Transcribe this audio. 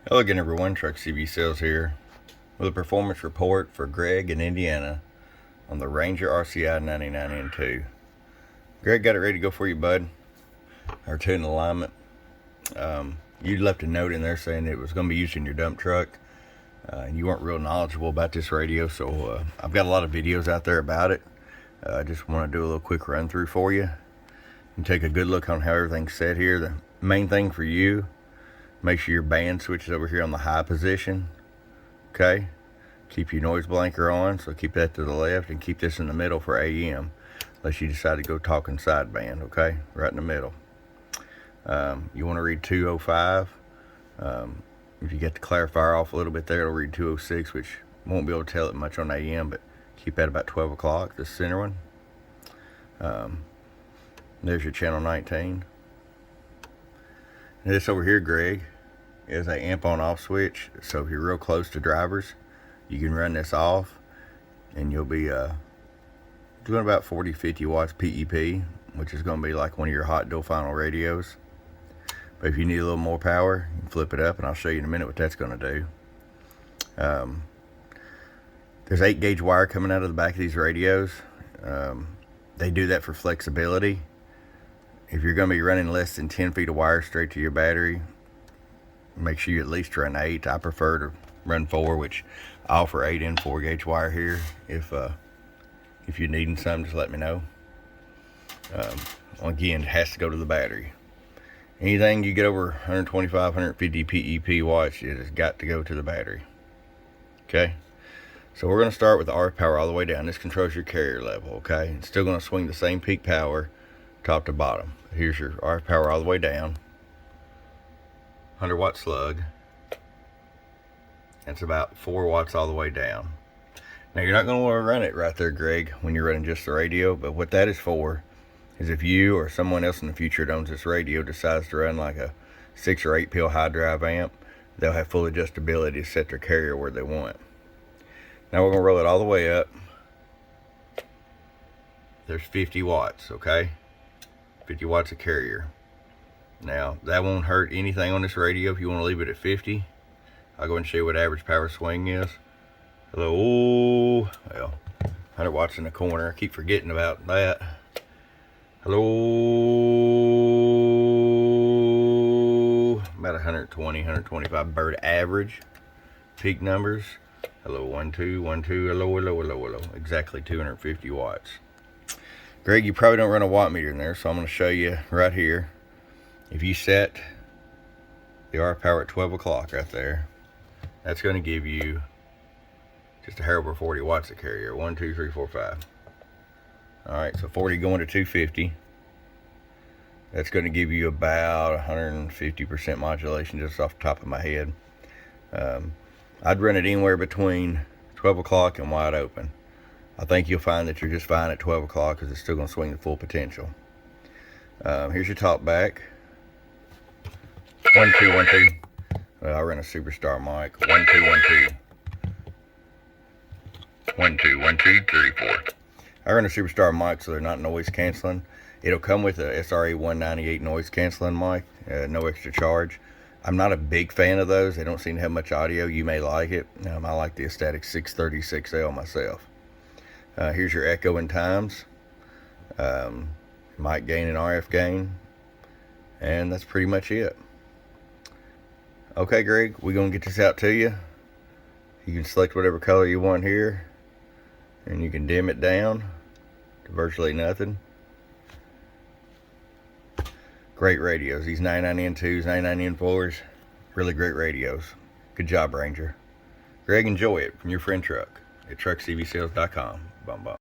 Hello again everyone, Truck CV Sales here with a performance report for Greg in Indiana on the Ranger RCI 99N2. Greg, got it ready to go for you, bud. Our two in alignment. You left a note in there saying it was going to be used in your dump truck. And you weren't real knowledgeable about this radio, so I've got a lot of videos out there about it. I just want to do a little quick run through for you and take a good look on how everything's set here. The main thing for you, make sure your band switch is over here on the high position. Okay, keep your noise blanker on, so keep that to the left and keep this in the middle for AM, unless you decide to go talking sideband. Okay, right in the middle. You want to read 205. If you get the clarifier off a little bit there, it'll read 206, which won't be able to tell it much on AM, but keep that about 12 o'clock, the center one. There's your channel 19. And this over here, Greg, is a amp on off switch. So if you're real close to drivers, you can run this off and you'll be doing about 40-50 watts PEP, which is going to be like one of your hot dual final radios. But if you need a little more power, you can flip it up, and I'll show you in a minute what that's going to do. There's 8-gauge wire coming out of the back of these radios. They do that for flexibility. If you're going to be running less than 10 feet of wire straight to your battery, make sure you at least run 8. I prefer to run 4, which I offer 8 and 4-gauge wire here. If you're needing some, just let me know. Again, it has to go to the battery. Anything you get over 125, 150 PEP watts, it has got to go to the battery. Okay, so we're going to start with the RF power all the way down. This controls your carrier level. Okay, it's still going to swing the same peak power top to bottom. Here's your RF power all the way down. 100 watt slug. That's about 4 watts all the way down. Now you're not going to want to run it right there, Greg, when you're running just the radio, but what that is for is if you or someone else in the future that owns this radio decides to run like a 6 or 8 pill high drive amp, they'll have full adjustability to set their carrier where they want. Now we're going to roll it all the way up. There's 50 watts, okay? 50 watts of carrier. Now that won't hurt anything on this radio if you want to leave it at 50. I'll go and show you what average power swing is. Hello. Well, 100 watts in the corner. I keep forgetting about that. Hello. About 120, 125 bird average. Peak numbers. Hello, 1, 2, 1, 2. Hello, hello, hello, hello. Exactly 250 watts. Greg, you probably don't run a watt meter in there, so I'm going to show you right here. If you set the RF power at 12 o'clock right there, that's going to give you just a hair over 40 watts of carrier. 1, 2, 3, 4, 5. Alright, so 40 going to 250. That's going to give you about 150% modulation just off the top of my head. I'd run it anywhere between 12 o'clock and wide open. I think you'll find that you're just fine at 12 o'clock because it's still going to swing the full potential. Here's your talk back. 1, 2, 1, 2. Well, I run a Superstar mic. 1, 2, 1, 2. 1, 2, 1, 2, 3, 4. I run a Superstar mic, so they're not noise canceling. It'll come with a SRA 198 noise canceling mic, no extra charge. I'm not a big fan of those. They don't seem to have much audio. You may like it. I like the Aesthetic 636L myself. Here's your echo and times. Mic gain and RF gain. And that's pretty much it. Okay, Greg, we're going to get this out to you. You can select whatever color you want here. And you can dim it down to virtually nothing. Great radios. These 99N2s, 99N4s, really great radios. Good job, Ranger. Greg, enjoy it from your friend Truck at truckcvsales.com. Bum bum.